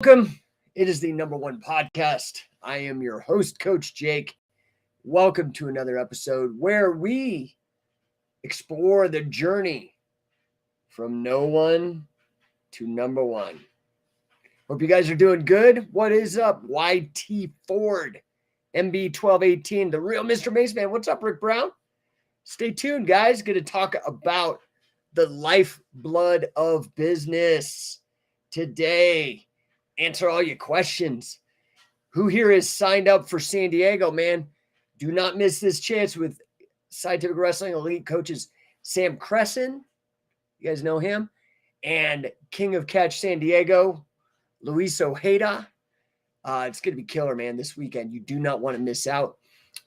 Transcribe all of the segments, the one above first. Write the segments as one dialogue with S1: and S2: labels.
S1: Welcome. It is the No1 Podcast. I am your host, Coach Jake. Welcome to another episode where we explore the journey from no one to number one. Hope you guys are doing good. What is up? YT Ford, MB1218, the real Mr. Maceman. What's up, Rick Brown? Stay tuned, guys. Going to talk about the lifeblood of business today. Answer all your questions. Who here is signed up for San Diego, man? Do not miss this chance with Scientific Wrestling Elite coaches Sam Cresson. You guys know him. And King of Catch San Diego, Luis Ojeda. It's going to be killer, man, this weekend. You do not want to miss out.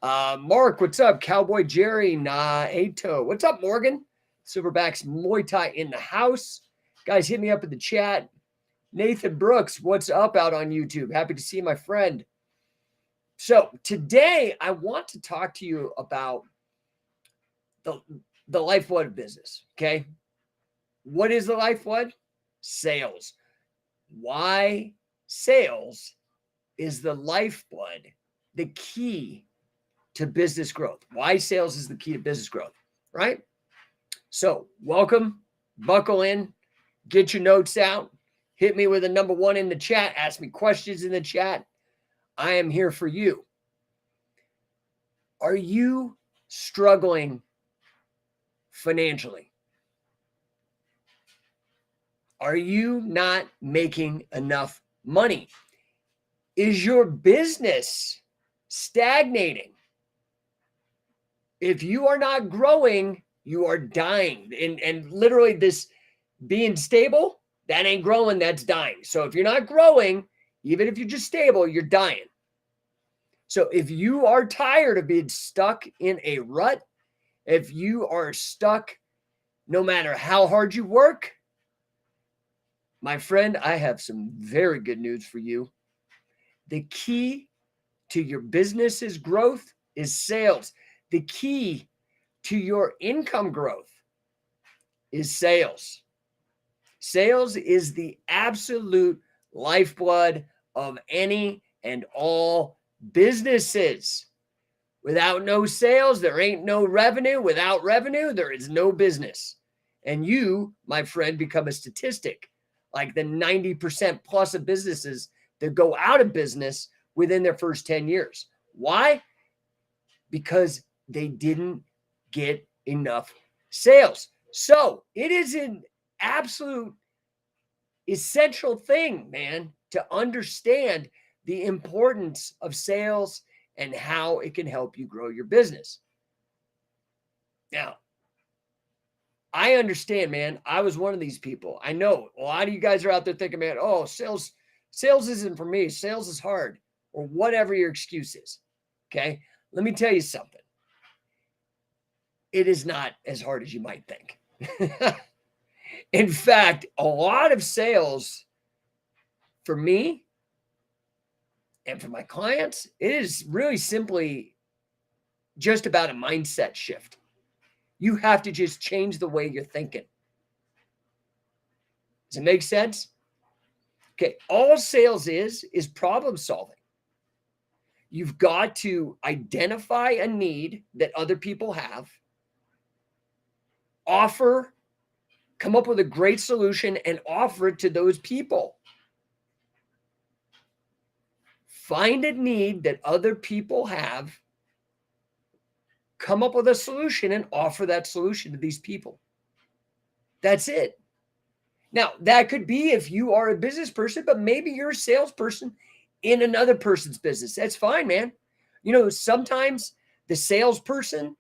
S1: Mark, what's up? Cowboy Jerry Naeto. What's up, Morgan? Silverbacks Muay Thai in the house. Guys, hit me up in the chat. Nathan Brooks, what's up out on YouTube? Happy to see you, my friend. So today I want to talk to you about the lifeblood of business, okay? What is the lifeblood? Sales. Why sales is the lifeblood, the key to business growth. Why sales is the key to business growth, right? So welcome, buckle in, get your notes out. Hit me with a number one in the chat. Ask me questions in the chat. I am here for you. Are you struggling financially? Are you not making enough money? Is your business stagnating? If you are not growing, you are dying. And literally this being stable, that ain't growing, that's dying. So if you're not growing, even if you're just stable, you're dying. So if you are tired of being stuck in a rut, if you are stuck no matter how hard you work, my friend, I have some very good news for you. The key to your business's growth is sales. The key to your income growth is sales. Sales is the absolute lifeblood of any and all businesses. Without no sales, there ain't no revenue. Without revenue, there is no business. And you, my friend, become a statistic, like the 90% plus of businesses that go out of business within their first 10 years. Why? Because they didn't get enough sales. So it is an absolute essential thing, man, to understand the importance of sales and how it can help you grow your business. Now, I understand, man. I was one of these people. I know a lot of you guys are out there thinking, man, oh, sales isn't for me. Sales is hard, or whatever your excuse is. Okay. Let me tell you something. It is not as hard as you might think. In fact, a lot of sales for me and for my clients, it is really simply just about a mindset shift. You have to just change the way you're thinking. Does it make sense? Okay, all sales is problem solving. You've got to identify a need that other people have, come up with a great solution and offer it to those people. Find a need that other people have, come up with a solution and offer that solution to these people. That's it. Now, that could be if you are a business person, but maybe you're a salesperson in another person's business. That's fine, man. You know, sometimes the salesperson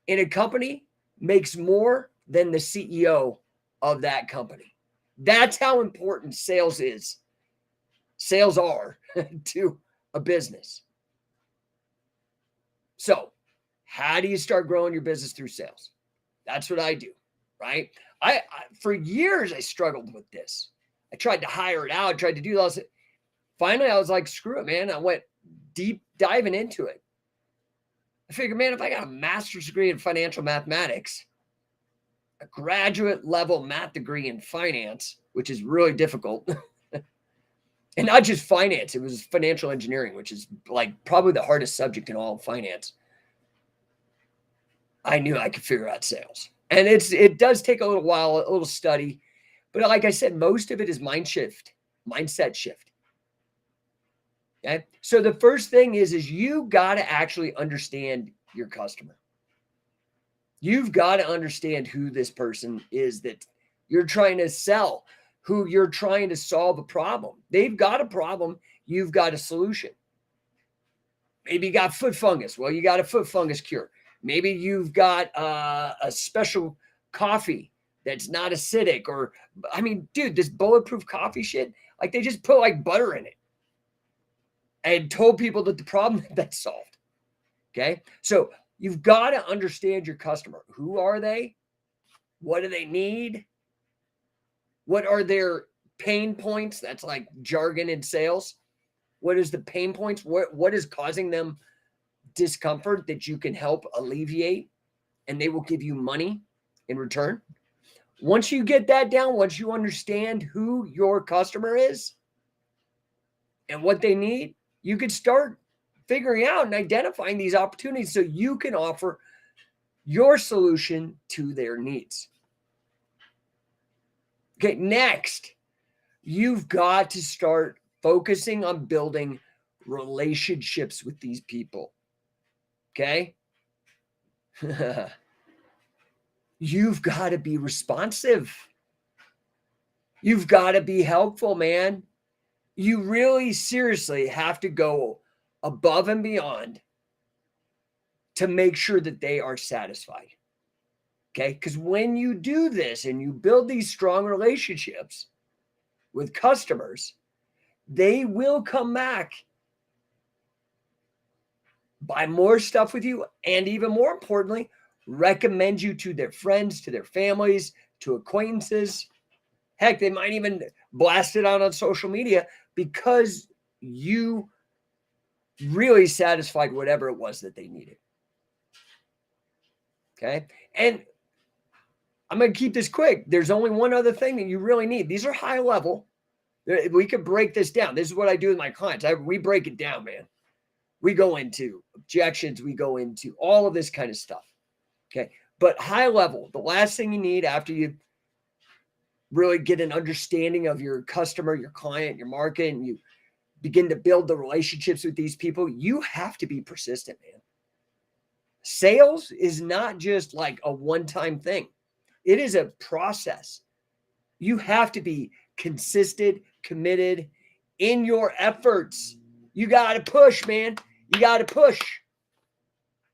S1: in a company makes more than the CEO of that company. That's how important sales are to a business. So how do you start growing your business through sales? That's what I do, right? I for years, I struggled with this. I tried to hire it out, tried to do those. Finally, I was like, screw it, man. I went deep diving into it. I figured, man, if I got a master's degree in financial mathematics, a graduate level math degree in finance, which is really difficult, And not just finance. It was financial engineering, which is like probably the hardest subject in all of finance. I knew I could figure out sales. And it does take a little while, a little study. But like I said, most of it is mindset shift. Okay. So the first thing is you got to actually understand your customer. You've got to understand who this person is that you're trying to sell, who you're trying to solve a problem. They've got a problem. You've got a solution. Maybe you got foot fungus. Well, you got a foot fungus cure. Maybe you've got a special coffee that's not acidic, or, I mean, dude, this bulletproof coffee shit, like they just put like butter in it and told people that the problem that's solved. Okay. So you've got to understand your customer. Who are they? What do they need? What are their pain points? That's like jargon in sales. What is the pain points? What is causing them discomfort that you can help alleviate, and they will give you money in return? Once you get that down, once you understand who your customer is and what they need, you can start figuring out and identifying these opportunities so you can offer your solution to their needs. Okay, next, you've got to start focusing on building relationships with these people. Okay? You've got to be responsive. You've got to be helpful, man. You really seriously have to go above and beyond to make sure that they are satisfied. Okay? Because when you do this and you build these strong relationships with customers, they will come back, buy more stuff with you, and even more importantly, recommend you to their friends, to their families, to acquaintances. Heck, they might even blast it out on social media because you really satisfied whatever it was that they needed. Okay? And I'm going to keep this quick. There's only one other thing that you really need. These are high level. We could break this down. This is what I do with my clients. We break it down, man. We go into objections. We go into all of this kind of stuff. Okay. But high level, the last thing you need after you really get an understanding of your customer, your client, your market, and you begin to build the relationships with these people, you have to be persistent, man. Sales is not just like a one-time thing. It is a process. You have to be consistent, committed in your efforts. You got to push, man. You got to push.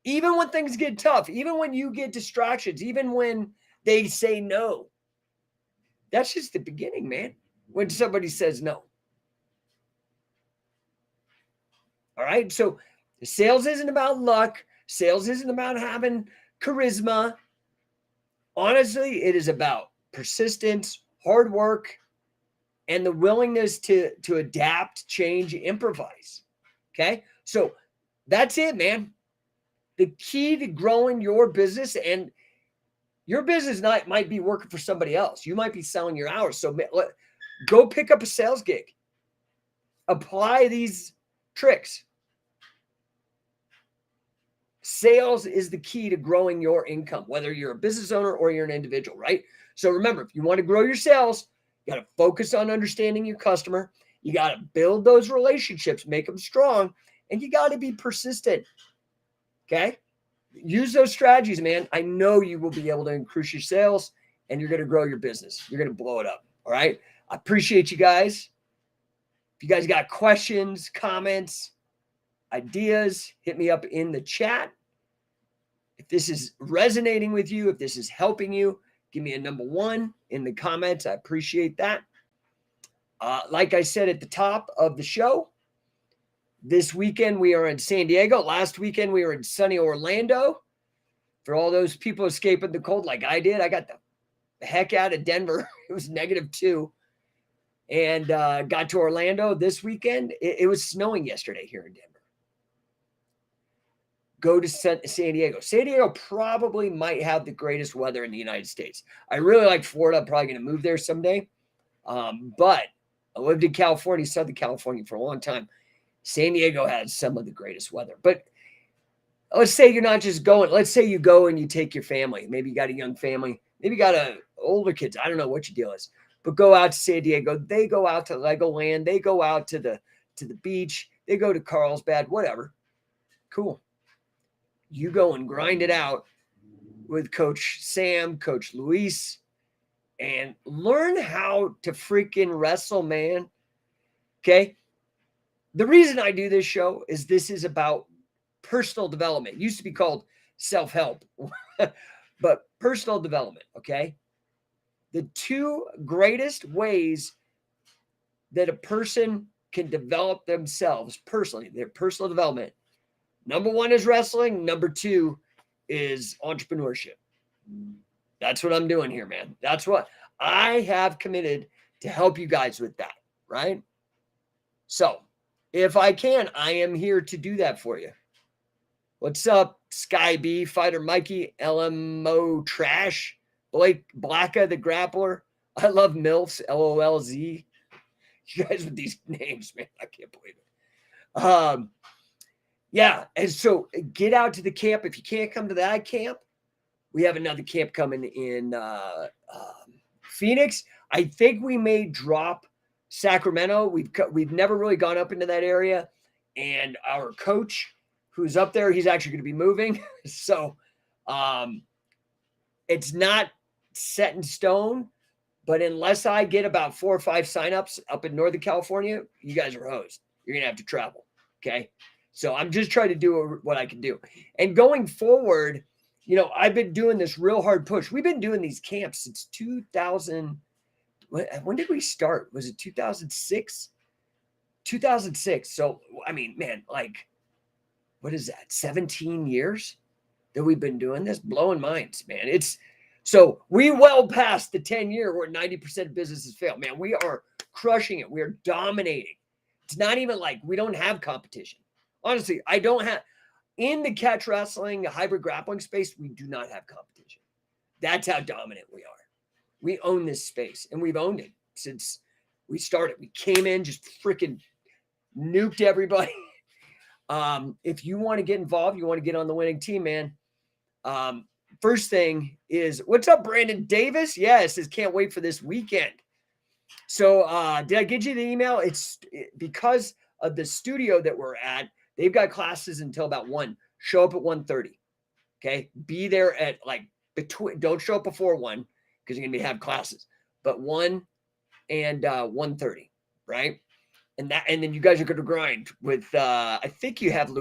S1: Even when things get tough, even when you get distractions, even when they say no. That's just the beginning, man. When somebody says no. All right. So sales isn't about luck. Sales isn't about having charisma. Honestly, it is about persistence, hard work, and the willingness to adapt, change, improvise. Okay. So that's it, man. The key to growing your business, and your business might be working for somebody else. You might be selling your hours. So go pick up a sales gig. Apply these tricks. Sales is the key to growing your income, whether you're a business owner or you're an individual, right? So remember, if you want to grow your sales, you got to focus on understanding your customer. You got to build those relationships, make them strong, and you got to be persistent. Okay? Use those strategies, man. I know you will be able to increase your sales, and you're going to grow your business. You're going to blow it up. All right? I appreciate you guys. If you guys got questions, comments, ideas, hit me up in the chat. If this is resonating with you, if this is helping you, give me a number 1 in the comments. I appreciate that. Like I said at the top of the show, this weekend we are in San Diego. Last weekend we were in sunny Orlando. For all those people escaping the cold like I did, I got the heck out of Denver. It was -2. And got to Orlando this weekend. It was snowing yesterday here in Denver. Go to San Diego. San Diego probably might have the greatest weather in the United States. I really like Florida. I'm probably going to move there someday. But I lived in California, Southern California for a long time. San Diego has some of the greatest weather. But let's say you're not just going. Let's say you go and you take your family. Maybe you got a young family. Maybe you got older kids. I don't know what your deal is. But go out to San Diego. They go out to Legoland. They go out to the beach. They go to Carlsbad, whatever. Cool. You go and grind it out with Coach Sam, Coach Luis, and learn how to freaking wrestle, man. Okay? The reason I do this show is this is about personal development. It used to be called self-help, but personal development, okay? The two greatest ways that a person can develop themselves personally, their personal development. Number one is wrestling. Number two is entrepreneurship. That's what I'm doing here, man. That's what I have committed to help you guys with that, right? So if I can, I am here to do that for you. What's up, Sky B, Fighter Mikey, LMO Trash, Blake Blacka, the Grappler. I love MILFs, LOLZ. You guys with these names, man, I can't believe it. Yeah, and so get out to the camp. If you can't come to that camp, we have another camp coming in Phoenix. I think we may drop Sacramento. We've never really gone up into that area, and our coach who's up there, he's actually going to be moving. So it's not set in stone, but unless I get about 4 or 5 signups up in Northern California, you guys are hosed. You're going to have to travel. Okay. So I'm just trying to do what I can do. And going forward, you know, I've been doing this real hard push. We've been doing these camps since 2000. When did we start? Was it 2006? 2006. So, I mean, man, like, what is that? 17 years that we've been doing this? Blowing minds, man. So we well past the 10-year where 90% of businesses fail. Man, we are crushing it. We are dominating. It's not even like we don't have competition. Honestly, I don't have, in the catch wrestling, hybrid grappling space, we do not have competition. That's how dominant we are. We own this space, and we've owned it since we started. We came in, just freaking nuked everybody. If you want to get involved, you want to get on the winning team, man. First thing is, what's up, Brandon Davis? Yeah, it says, can't wait for this weekend. So did I get you the email? It's because of the studio that we're at. They've got classes until about 1. Show up at 1:30. Okay. Be there at don't show up before 1 because you're going to have classes, but 1 and 1:30. Right. And then you guys are going to grind with, I think you have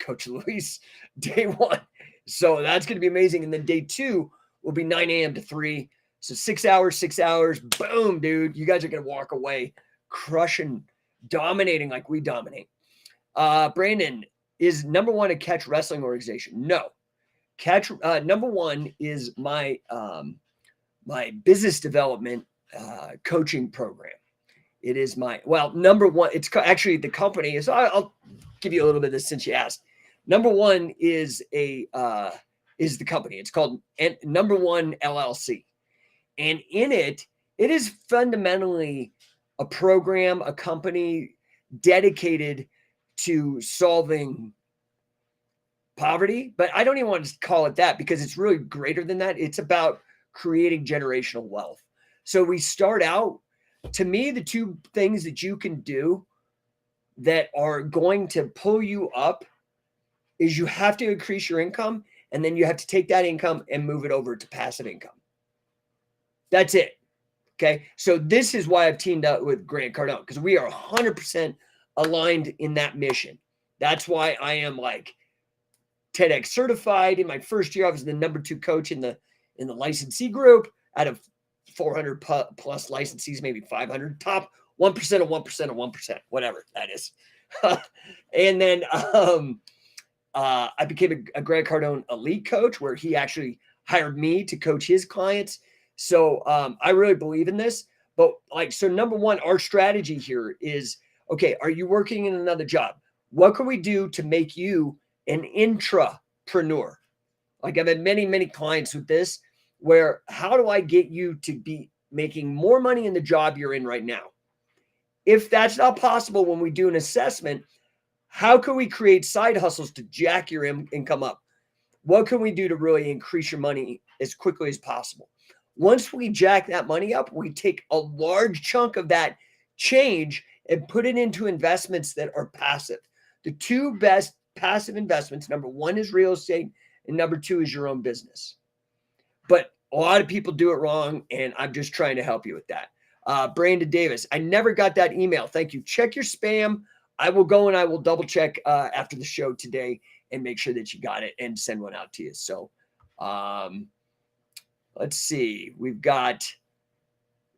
S1: Coach Luis, day 1. So that's going to be amazing. And then day 2 will be 9 a.m. to 3. So 6 hours, boom, dude. You guys are going to walk away crushing, dominating like we dominate. Brandon, is number 1 a catch wrestling organization? No. Catch number 1 is my my business development coaching program. It is number 1. It's actually the company. So I'll give you a little bit of this since you asked. Number 1 is the company. It's called Number 1 LLC. And in it is fundamentally a program, a company dedicated to solving poverty. But I don't even want to call it that because it's really greater than that. It's about creating generational wealth. So we start out, to me, the 2 things that you can do that are going to pull you up is you have to increase your income, and then you have to take that income and move it over to passive income. That's it. Okay. So this is why I've teamed up with Grant Cardone, because we are 100% aligned in that mission. That's why I am like TEDx certified. In my first year, I was the number 2 coach in the licensee group out of 400 plus licensees, maybe 500, top 1% of 1% of 1%, whatever that is. And then I became a Grant Cardone elite coach, where he actually hired me to coach his clients. So I really believe in this. But so number 1, our strategy here is, okay, are you working in another job? What can we do to make you an intrapreneur? Like, I've had many, many clients with this, where how do I get you to be making more money in the job you're in right now? if that's not possible when we do an assessment, how can we create side hustles to jack your income up? What can we do to really increase your money as quickly as possible? Once we jack that money up, we take a large chunk of that change and put it into investments that are passive. The two best passive investments, number one is real estate, and number two is your own business. But a lot of people do it wrong, and I'm just trying to help you with that. Brandon Davis, I never got that email. Thank you. Check your spam. I will go and I will double check after the show today and make sure that you got it and send one out to you. So let's see. We've got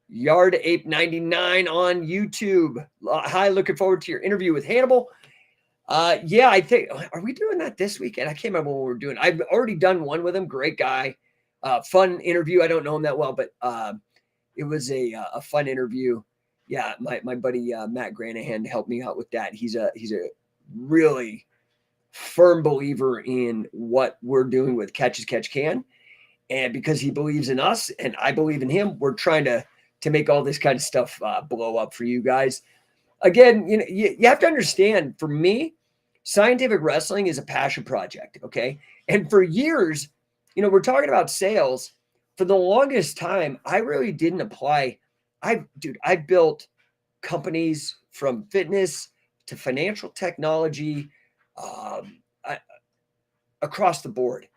S1: Yard Ape 99 on YouTube. Hi, looking forward to your interview with Hannibal. Yeah, I think, are we doing that this weekend? I can't remember what we're doing. I've already done one with him. Great guy. Fun interview. I don't know him that well, but it was a fun interview. Yeah, my buddy Matt Granahan helped me out with that. He's a really firm believer in what we're doing with Catch as Catch Can. And because he believes in us and I believe in him, we're trying to make all this kind of stuff blow up for you guys. Again, you have to understand, for me, scientific wrestling is a passion project, okay? And for years, we're talking about sales. For the longest time, I really didn't apply. I built companies from fitness to financial technology across the board.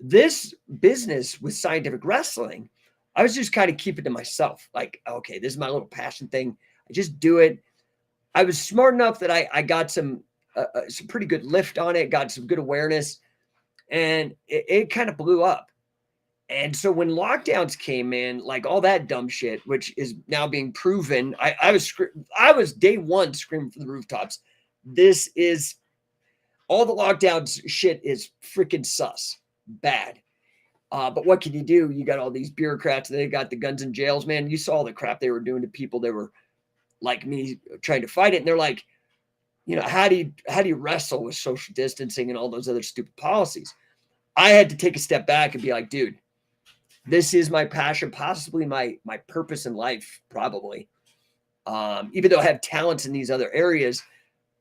S1: This business with scientific wrestling, I was just kind of keeping to myself. Like, okay, this is my little passion thing. I just do it. I was smart enough that I got some pretty good lift on it, got some good awareness, and it kind of blew up. And so when lockdowns came in, like all that dumb shit, which is now being proven, I was day one screaming from the rooftops. This is all the lockdowns shit is freaking sus, bad. But what can you do? You got all these bureaucrats. They got the guns in jails, man. You saw the crap they were doing to people that were like me trying to fight it. And they're like, how do you wrestle with social distancing and all those other stupid policies? I had to take a step back and be like, dude, this is my passion, possibly my purpose in life, probably. Even though I have talents in these other areas,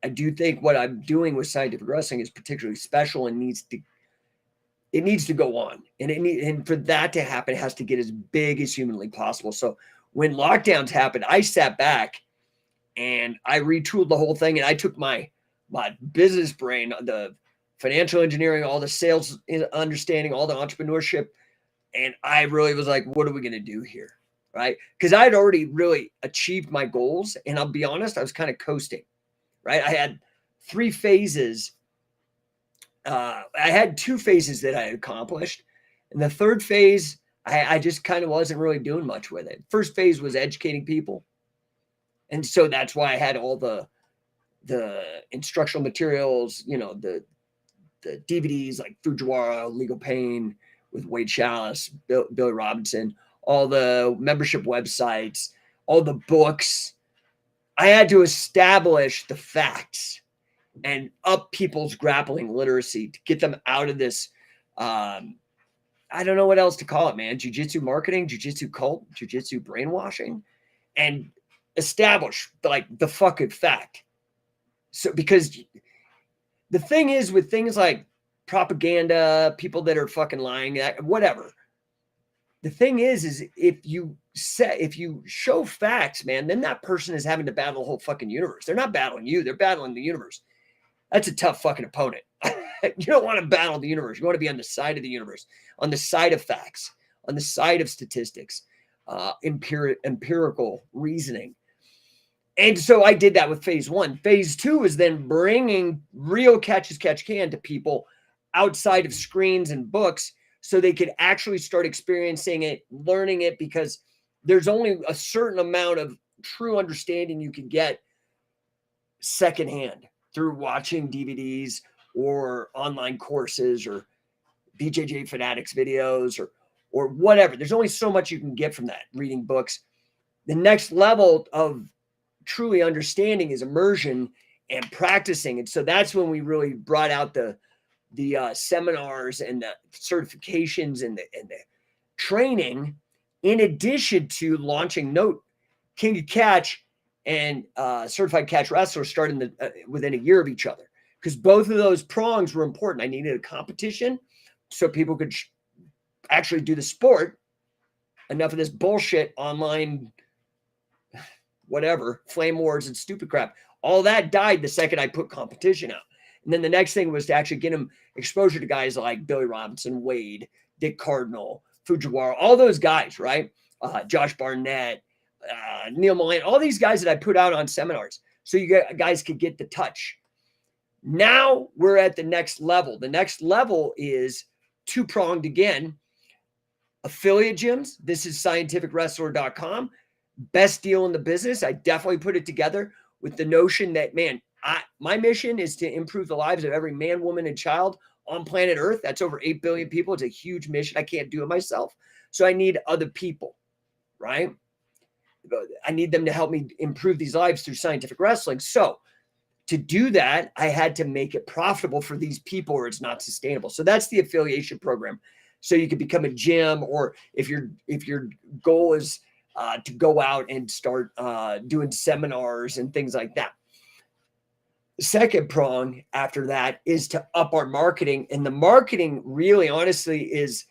S1: I do think what I'm doing with scientific wrestling is particularly special and needs to go on. And for that to happen, it has to get as big as humanly possible. So when lockdowns happened, I sat back and I retooled the whole thing. And I took my business brain, the financial engineering, all the sales understanding, all the entrepreneurship. And I really was like, what are we going to do here? Right. Because I had already really achieved my goals. And I'll be honest, I was kind of coasting. Right. I had 3 phases. I had 2 phases that I had accomplished. And the third phase, I just kind of wasn't really doing much with it. First phase was educating people. And so that's why I had all the instructional materials, the DVDs like Fujiwara, Legal Pain with Wade Chalice, Billy Robinson, all the membership websites, all the books. I had to establish the facts and up people's grappling literacy to get them out of this. I don't know what else to call it, man. Jiu-jitsu marketing, jiu-jitsu cult, jiu-jitsu brainwashing, and establish like the fucking fact. So, because the thing is with things like propaganda, people that are fucking lying, whatever. The thing is if you show facts, man, then that person is having to battle the whole fucking universe. They're not battling you. They're battling the universe. That's a tough fucking opponent. You don't want to battle the universe. You want to be on the side of the universe, on the side of facts, on the side of statistics, empirical reasoning. And so I did that with phase 1. Phase 2 is then bringing real Catch as Catch Can to people outside of screens and books so they could actually start experiencing it, learning it, because there's only a certain amount of true understanding you can get secondhand through watching DVDs or online courses or BJJ Fanatics videos or whatever. There's only so much you can get from that, reading books. The next level of truly understanding is immersion and practicing. And so that's when we really brought out the seminars and the certifications and the training, in addition to launching Note King of Catch and Certified Catch Wrestler started within a year of each other, because both of those prongs were important. I needed a competition so people could actually do the sport. Enough of this bullshit online, whatever, flame wars and stupid crap. All that died the second I put competition out. And then the next thing was to actually get him exposure to guys like Billy Robinson, Wade, Dick Cardinal, Fujiwara, all those guys, right? Josh Barnett, Neil Mullane, all these guys that I put out on seminars. So you guys could get the touch. Now we're at the next level. The next level is two-pronged again. Affiliate gyms. This is scientificwrestler.com. Best deal in the business. I definitely put it together with the notion that, man, my mission is to improve the lives of every man, woman, and child on planet Earth. That's over 8 billion people. It's a huge mission. I can't do it myself. So I need other people, right? I need them to help me improve these lives through scientific wrestling. So to do that, I had to make it profitable for these people, or it's not sustainable. So that's the affiliation program. So you could become a gym, or if your goal is to go out and start doing seminars and things like that. The second prong after that is to up our marketing. And the marketing really, honestly, is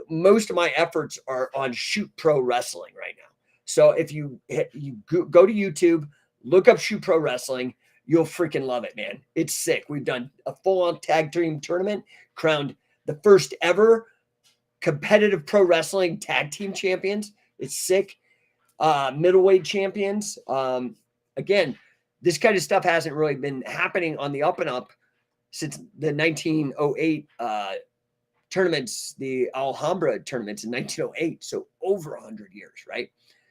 S1: most of my efforts are on Shoot Pro Wrestling right now. So if you go to YouTube, look up Shoot Pro Wrestling, you'll freaking love it, man. It's sick. We've done a full-on tag team tournament, crowned the first ever competitive pro wrestling tag team champions. It's sick. Middleweight champions. Again, this kind of stuff hasn't really been happening on the up and up since the 1908 tournaments, the Alhambra tournaments in 1908. So over 100 years, right?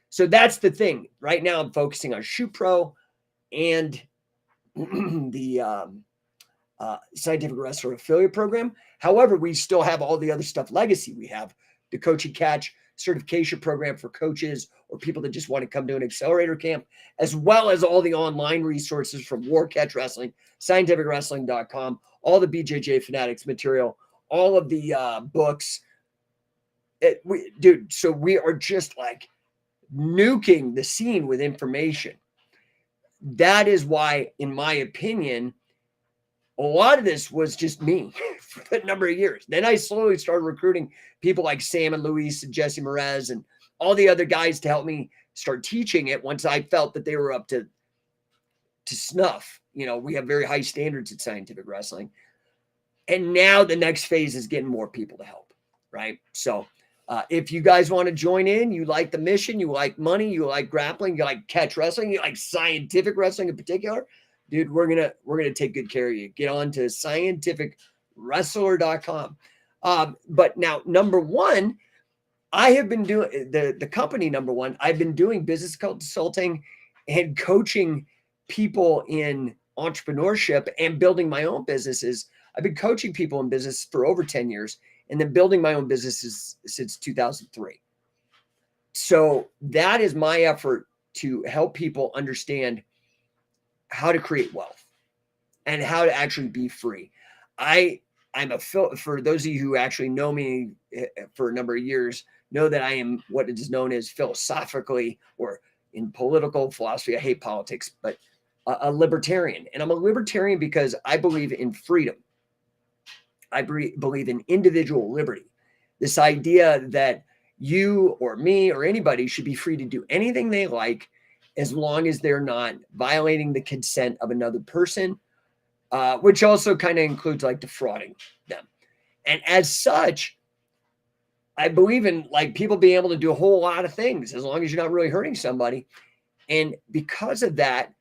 S1: So that's the thing. Right now, I'm focusing on Shoot Pro and the Scientific Wrestler Affiliate Program. However, we still have all the other stuff legacy. We have the Coach and Catch certification program for coaches or people that just want to come to an accelerator camp, as well as all the online resources from War Catch Wrestling, scientificwrestling.com, all the BJJ Fanatics material, all of the books. Dude, so we are just like nuking the scene with information. That is why, in my opinion, a lot of this was just me for a number of years. Then I slowly started recruiting people like Sam and Luis and Jesse Merez and all the other guys to help me start teaching it once I felt that they were up to snuff. You know, we have very high standards at Scientific Wrestling. And now the next phase is getting more people to help, right? So if you guys want to join in, you like the mission, you like money, you like grappling, you like catch wrestling, you like scientific wrestling in particular, dude, we're gonna take good care of you. Get on to scientificwrestler.com. But now, number one, I have been doing the company number one. I've been doing business consulting and coaching people in entrepreneurship and building my own businesses. I've been coaching people in business for over 10 years and then building my own businesses since 2003. So that is my effort to help people understand how to create wealth and how to actually be free. For those of you who actually know me for a number of years, know that I am what is known as philosophically, or in political philosophy, I hate politics, but a libertarian. And I'm a libertarian because I believe in freedom. I believe in individual liberty. This idea that you or me or anybody should be free to do anything they like, as long as they're not violating the consent of another person, which also kind of includes like defrauding them. And as such, I believe in like people being able to do a whole lot of things as long as you're not really hurting somebody. And because of that,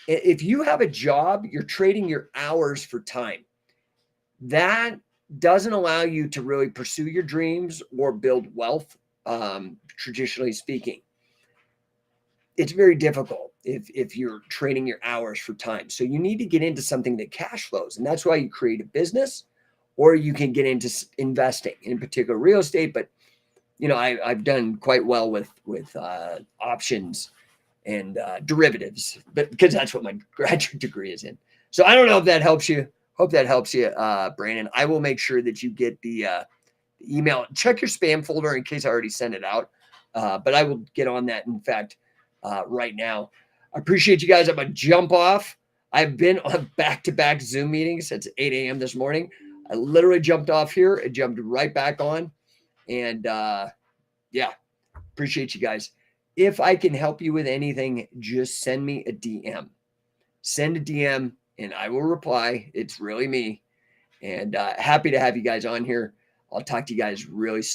S1: if you have a job, you're trading your hours for time. That doesn't allow you to really pursue your dreams or build wealth, traditionally speaking. It's very difficult if you're trading your hours for time. So you need to get into something that cash flows. And that's why you create a business, or you can get into investing, in particular real estate. But, you know, I've done quite well with options and derivatives, but because that's what my graduate degree is in. So I don't know if that helps you. Hope that helps you, Brandon. I will make sure that you get the email. Check your spam folder in case I already sent it out. But I will get on that, in fact, right now. I appreciate you guys. I'm going to jump off. I've been on back-to-back Zoom meetings since 8 a.m. this morning. I literally jumped off here and jumped right back on. And yeah, appreciate you guys. If I can help you with anything, just send me a DM. Send a DM and I will reply. It's really me. And happy to have you guys on here. I'll talk to you guys really soon.